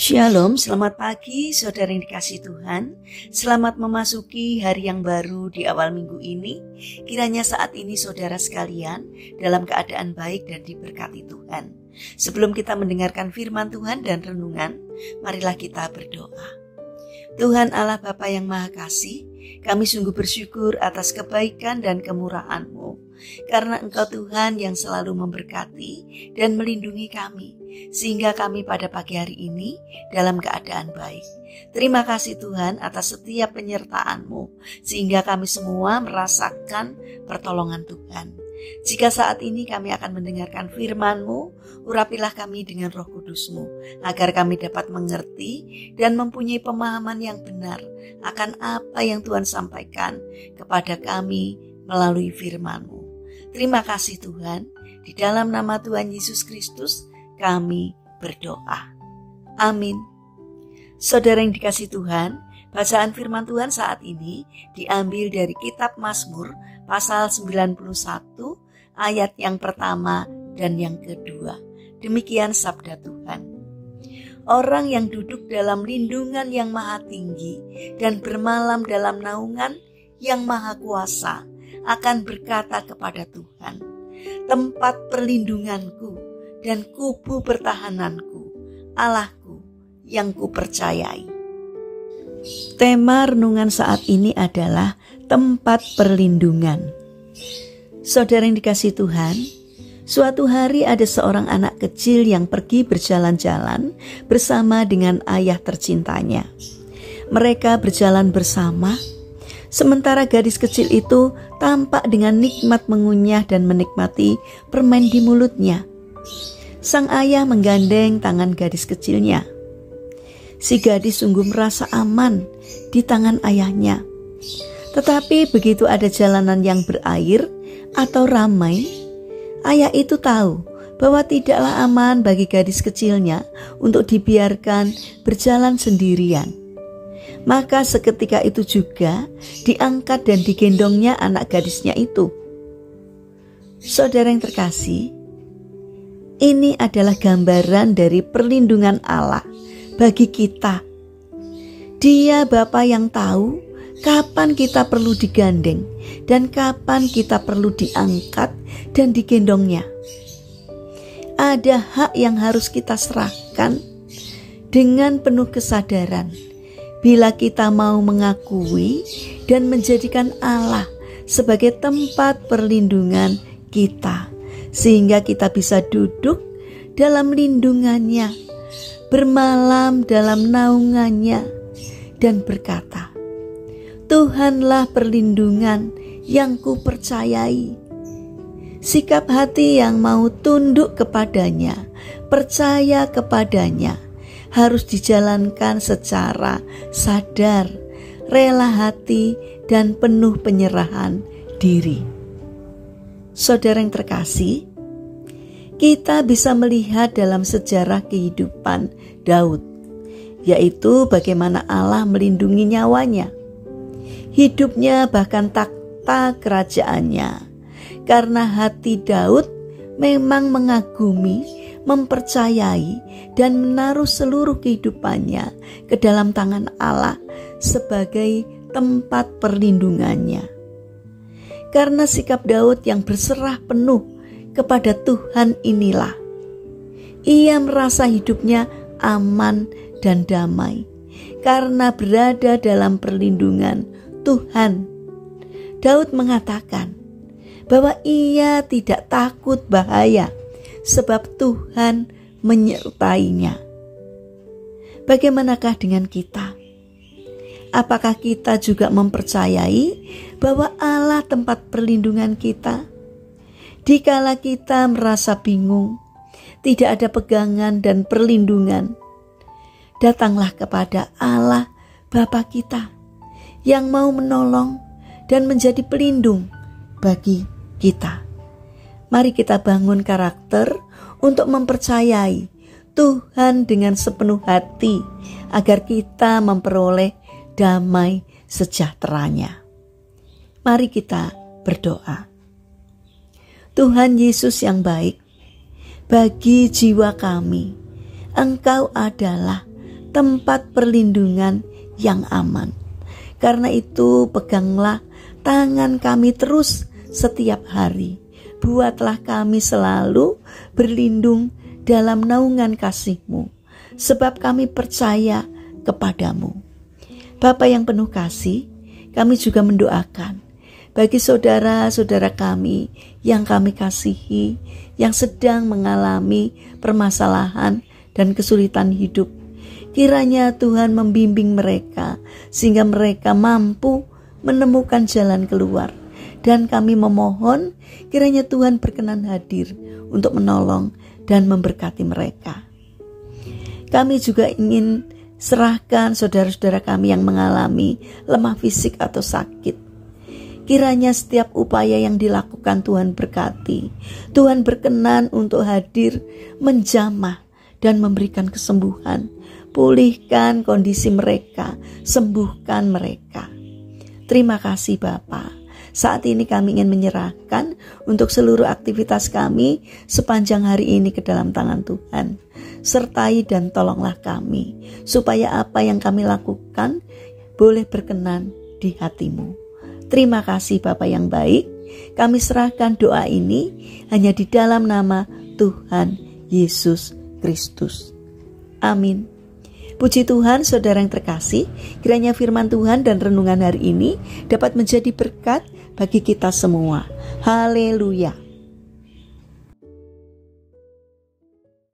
Shalom, selamat pagi saudara yang dikasihi Tuhan. Selamat memasuki hari yang baru di awal minggu ini. Kiranya saat ini saudara sekalian dalam keadaan baik dan diberkati Tuhan. Sebelum kita mendengarkan firman Tuhan dan renungan, marilah kita berdoa. Tuhan Allah Bapa yang Maha Kasih, kami sungguh bersyukur atas kebaikan dan kemurahan-Mu. Karena Engkau Tuhan yang selalu memberkati dan melindungi kami, sehingga kami pada pagi hari ini dalam keadaan baik. Terima kasih Tuhan atas setiap penyertaan-Mu, sehingga kami semua merasakan pertolongan Tuhan. Jika saat ini kami akan mendengarkan firman-Mu, urapilah kami dengan Roh Kudus-Mu, agar kami dapat mengerti dan mempunyai pemahaman yang benar akan apa yang Tuhan sampaikan kepada kami melalui firman-Mu. Terima kasih Tuhan, di dalam nama Tuhan Yesus Kristus kami berdoa. Amin. Saudara yang dikasihi Tuhan, bacaan firman Tuhan saat ini diambil dari kitab Mazmur pasal 91 ayat yang pertama dan yang kedua. Demikian sabda Tuhan. Orang yang duduk dalam lindungan yang maha tinggi dan bermalam dalam naungan yang maha kuasa akan berkata kepada Tuhan, tempat perlindunganku dan kubu pertahananku, Allahku yang kupercayai. Tema renungan saat ini adalah tempat perlindungan. Saudara yang dikasihi Tuhan, suatu hari ada seorang anak kecil yang pergi berjalan-jalan bersama dengan ayah tercintanya. Mereka berjalan bersama, sementara gadis kecil itu tampak dengan nikmat mengunyah dan menikmati permen di mulutnya. Sang ayah menggandeng tangan gadis kecilnya. Si gadis sungguh merasa aman di tangan ayahnya. Tetapi begitu ada jalanan yang berair atau ramai, ayah itu tahu bahwa tidaklah aman bagi gadis kecilnya untuk dibiarkan berjalan sendirian. Maka seketika itu juga diangkat dan digendongnya anak gadisnya itu. Saudara yang terkasih, ini adalah gambaran dari perlindungan Allah bagi kita. Dia Bapa yang tahu kapan kita perlu digandeng dan kapan kita perlu diangkat dan digendongnya. Ada hak yang harus kita serahkan dengan penuh kesadaran. Bila kita mau mengakui dan menjadikan Allah sebagai tempat perlindungan kita, sehingga kita bisa duduk dalam lindungannya, bermalam dalam naungannya, dan berkata, Tuhanlah perlindungan yang kupercayai. Sikap hati yang mau tunduk kepadanya, percaya kepadanya, harus dijalankan secara sadar, rela hati, dan penuh penyerahan diri. Saudara yang terkasih, kita bisa melihat dalam sejarah kehidupan Daud, yaitu bagaimana Allah melindungi nyawanya, hidupnya bahkan takhta kerajaannya, karena hati Daud memang mengagumi, mempercayai, dan menaruh seluruh kehidupannya ke dalam tangan Allah sebagai tempat perlindungannya. Karena sikap Daud yang berserah penuh kepada Tuhan inilah, ia merasa hidupnya aman dan damai karena berada dalam perlindungan Tuhan. Daud mengatakan bahwa ia tidak takut bahaya sebab Tuhan menyertainya. Bagaimanakah dengan kita? Apakah kita juga mempercayai bahwa Allah tempat perlindungan kita? Dikala kita merasa bingung, tidak ada pegangan dan perlindungan, datanglah kepada Allah Bapa kita yang mau menolong dan menjadi pelindung bagi kita. Mari kita bangun karakter untuk mempercayai Tuhan dengan sepenuh hati agar kita memperoleh damai sejahteranya. Mari kita berdoa. Tuhan Yesus yang baik, bagi jiwa kami, Engkau adalah tempat perlindungan yang aman. Karena itu peganglah tangan kami terus setiap hari. Buatlah kami selalu berlindung dalam naungan kasih-Mu, sebab kami percaya kepadamu. Bapa yang penuh kasih, kami juga mendoakan bagi saudara-saudara kami yang kami kasihi, yang sedang mengalami permasalahan dan kesulitan hidup. Kiranya Tuhan membimbing mereka sehingga mereka mampu menemukan jalan keluar. Dan kami memohon kiranya Tuhan berkenan hadir untuk menolong dan memberkati mereka. Kami juga ingin serahkan saudara-saudara kami yang mengalami lemah fisik atau sakit. Kiranya setiap upaya yang dilakukan Tuhan berkati. Tuhan berkenan untuk hadir menjamah dan memberikan kesembuhan. Pulihkan kondisi mereka, sembuhkan mereka. Terima kasih Bapa. Saat ini kami ingin menyerahkan untuk seluruh aktivitas kami sepanjang hari ini ke dalam tangan Tuhan. Sertai dan tolonglah kami, supaya apa yang kami lakukan boleh berkenan di hati-Mu. Terima kasih Bapa yang baik. Kami serahkan doa ini hanya di dalam nama Tuhan Yesus Kristus. Amin. Puji Tuhan, saudara yang terkasih, kiranya firman Tuhan dan renungan hari ini dapat menjadi berkat bagi kita semua. Haleluya.